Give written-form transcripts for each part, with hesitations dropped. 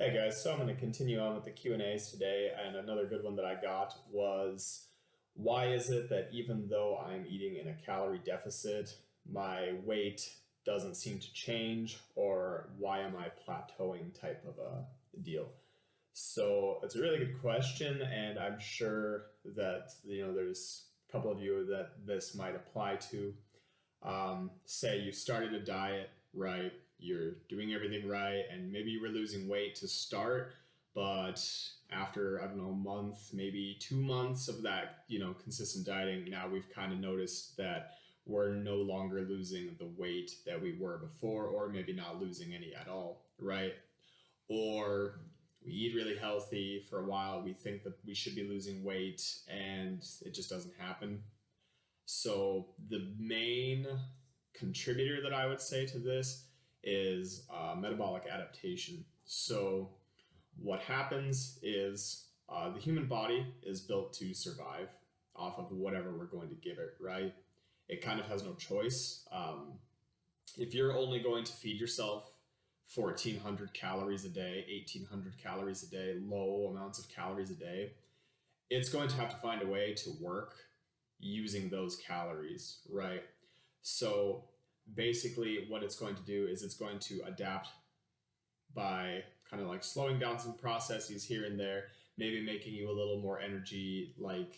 Hey guys, so I'm going to continue on with the Q&As today, and another good one that I got was, why is it that even though I'm eating in a calorie deficit, my weight doesn't seem to change, or why am I plateauing type of a deal? So it's a really good question, and I'm sure that there's a couple of you that this might apply to. Say you started a diet, right? You're doing everything right, and maybe you were losing weight to start, but after, I don't know, a month, maybe 2 months of that, consistent dieting, now we've kind of noticed that we're no longer losing the weight that we were before, or maybe not losing any at all, right? Or we eat really healthy for a while, we think that we should be losing weight, and it just doesn't happen. So the main contributor that I would say to this is metabolic adaptation. So what happens is the human body is built to survive off of whatever we're going to give it, right? It kind of has no choice. If you're only going to feed yourself 1,400 calories a day, 1,800 calories a day, low amounts of calories a day, it's going to have to find a way to work using those calories, right? So basically, what it's going to do is it's going to adapt by kind of like slowing down some processes here and there, maybe making you a little more energy like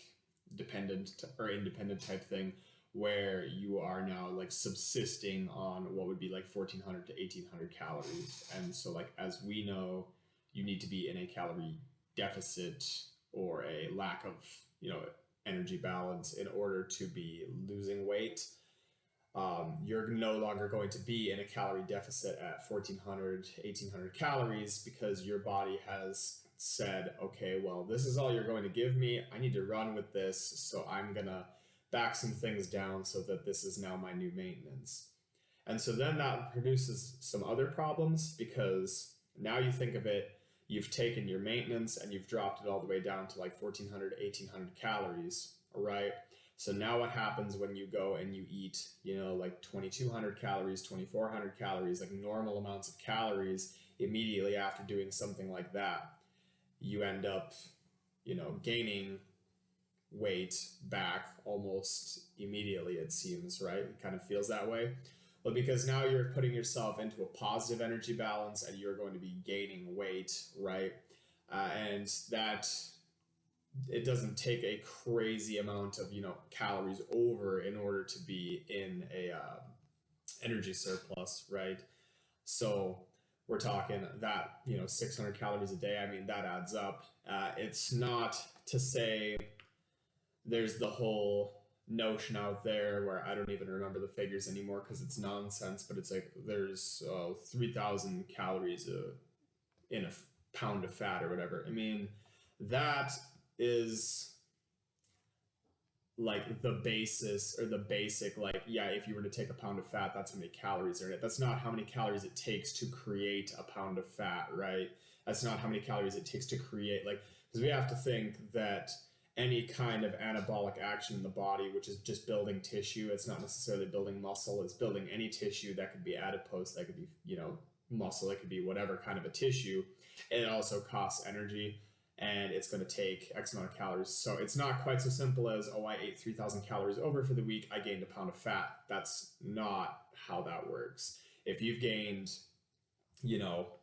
dependent or independent type thing, where you are now like subsisting on what would be like 1,400 to 1,800 calories. And so, like, as we know, you need to be in a calorie deficit or a lack of, energy balance in order to be losing weight. You're no longer going to be in a calorie deficit at 1,400, 1,800 calories because your body has said, okay, well, this is all you're going to give me. I need to run with this. So I'm going to back some things down so that this is now my new maintenance. And so then that produces some other problems because now you think of it, you've taken your maintenance and you've dropped it all the way down to like 1,400, 1,800 calories, right? So now what happens when you go and you eat, like 2,200 calories, 2,400 calories, like normal amounts of calories immediately after doing something like that? You end up, gaining weight back almost immediately, it seems, right? It kind of feels that way. Well, because now you're putting yourself into a positive energy balance and you're going to be gaining weight, right? And that it doesn't take a crazy amount of, calories over in order to be in a energy surplus, right? So we're talking that, 600 calories a day. I mean, that adds up. It's not to say there's the whole notion out there where I don't even remember the figures anymore because it's nonsense, but it's like there's 3,000 calories in a pound of fat or whatever. I mean, that is like the basis or the basic, like, yeah, if you were to take a pound of fat, that's how many calories are in it. That's not how many calories it takes to create a pound of fat, right? That's not how many calories it takes to create, like, because we have to think that any kind of anabolic action in the body, which is just building tissue, it's not necessarily building muscle, it's building any tissue. That could be adipose, that could be, muscle, it could be whatever kind of a tissue. It also costs energy and it's going to take X amount of calories. So it's not quite so simple as, oh, I ate 3,000 calories over for the week, I gained a pound of fat. That's not how that works. If you've gained,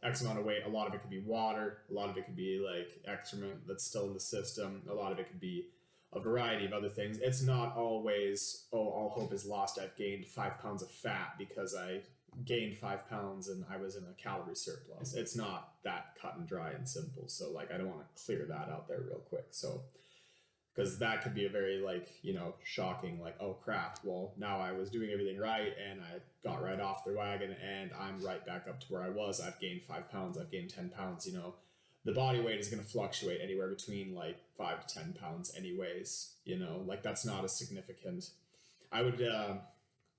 X amount of weight, a lot of it could be water, a lot of it could be like excrement that's still in the system, a lot of it could be a variety of other things. It's not always, oh, all hope is lost, I've gained 5 pounds of fat because I gained 5 pounds and I was in a calorie surplus. It's not that cut and dry and simple. So, like, I don't want to clear that out there real quick. So, because that could be a very, like, shocking, like, oh crap, well, now I was doing everything right and I got right off the wagon and I'm right back up to where I was. I've gained 5 pounds, I've gained 10 pounds. The body weight is going to fluctuate anywhere between like 5 to 10 pounds anyways. Like, that's not a significant. I would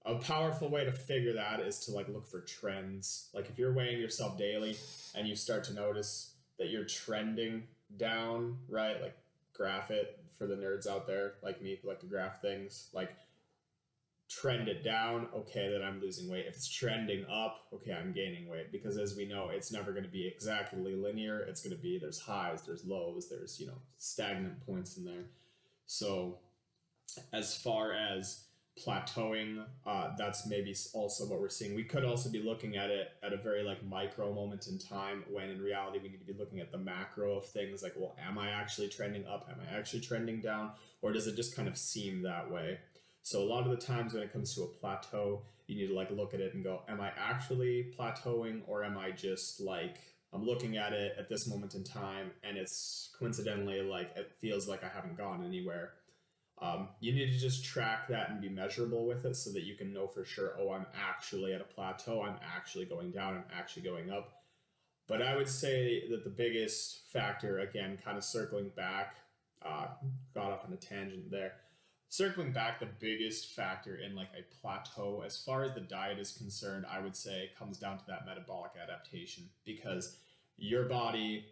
a powerful way to figure that is to like look for trends. Like, if you're weighing yourself daily and you start to notice that you're trending down, right? Like, graph it for the nerds out there like me who like to graph things. Like, trend it down, okay, then I'm losing weight. If it's trending up, okay, I'm gaining weight. Because as we know, it's never going to be exactly linear. It's going to be, there's highs, there's lows, there's, stagnant points in there. So as far as plateauing, that's maybe also what we're seeing. We could also be looking at it at a very like micro moment in time, when in reality we need to be looking at the macro of things, like, well, am I actually trending up, am I actually trending down, or does it just kind of seem that way? So a lot of the times when it comes to a plateau, you need to like look at it and go, am I actually plateauing, or am I just like, I'm looking at it at this moment in time and it's coincidentally like it feels like I haven't gone anywhere. You need to just track that and be measurable with it so that you can know for sure, oh, I'm actually at a plateau, I'm actually going down, I'm actually going up. But I would say that the biggest factor, again, kind of circling back, got off on a tangent there. Circling back, the biggest factor in like a plateau, as far as the diet is concerned, I would say comes down to that metabolic adaptation, because your body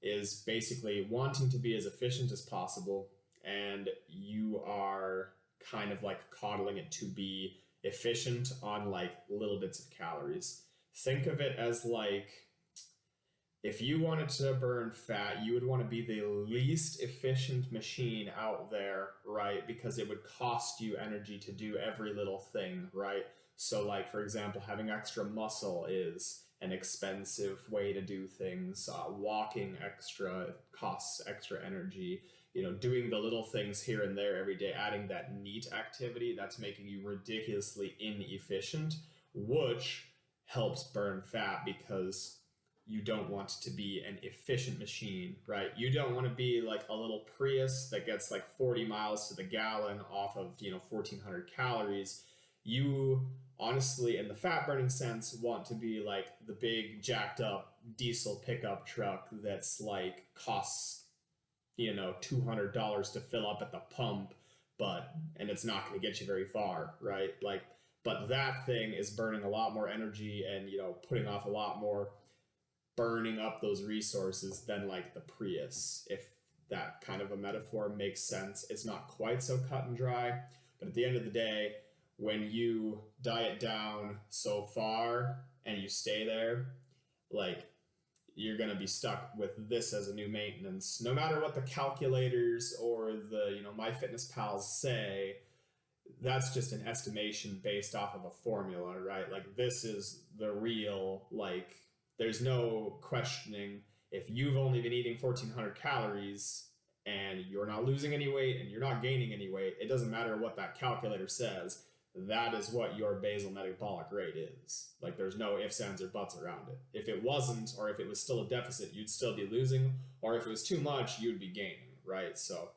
is basically wanting to be as efficient as possible, and you are kind of like coddling it to be efficient on like little bits of calories. Think of it as like, if you wanted to burn fat, you would want to be the least efficient machine out there, right? Because it would cost you energy to do every little thing, right? So like, for example, having extra muscle is an expensive way to do things. Walking extra costs extra energy. Doing the little things here and there every day, adding that neat activity, that's making you ridiculously inefficient, which helps burn fat, because you don't want to be an efficient machine, right? You don't want to be like a little Prius that gets like 40 miles to the gallon off of, 1,400 calories. You honestly, in the fat burning sense, want to be like the big jacked up diesel pickup truck that's like costs, $200 to fill up at the pump, and it's not going to get you very far, right? Like, but that thing is burning a lot more energy and, putting off a lot more, burning up those resources than like the Prius, if that kind of a metaphor makes sense. It's not quite so cut and dry, but at the end of the day, when you diet down so far and you stay there, like, you're going to be stuck with this as a new maintenance. No matter what the calculators or the, MyFitnessPals say, that's just an estimation based off of a formula, right? Like, this is the real, like, there's no questioning. If you've only been eating 1,400 calories and you're not losing any weight and you're not gaining any weight, it doesn't matter what that calculator says. That is what your basal metabolic rate is. Like, there's no ifs, ands, or buts around it. If it wasn't, or if it was still a deficit, you'd still be losing, or if it was too much, you'd be gaining, right? So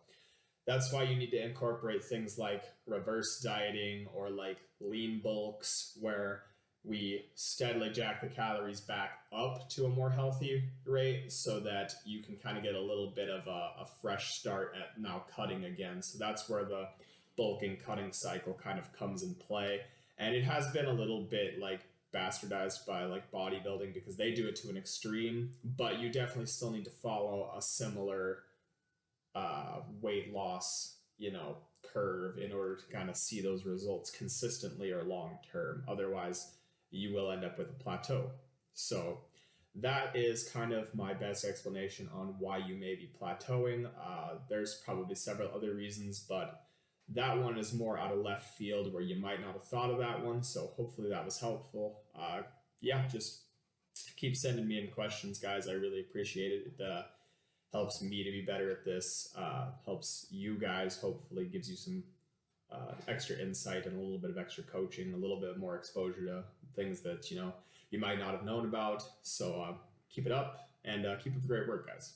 that's why you need to incorporate things like reverse dieting or like lean bulks, where we steadily jack the calories back up to a more healthy rate so that you can kind of get a little bit of a fresh start at now cutting again. So that's where the bulking cutting cycle kind of comes in play. And it has been a little bit like bastardized by like bodybuilding, because they do it to an extreme, but you definitely still need to follow a similar weight loss, curve in order to kind of see those results consistently or long term. Otherwise, you will end up with a plateau. So that is kind of my best explanation on why you may be plateauing. There's probably several other reasons, but that one is more out of left field where you might not have thought of that one. So hopefully that was helpful. Just keep sending me in questions, guys. I really appreciate it. It helps me to be better at this. Helps you guys, hopefully gives you some extra insight and a little bit of extra coaching, a little bit more exposure to things that, you might not have known about. So keep it up and keep up the great work, guys.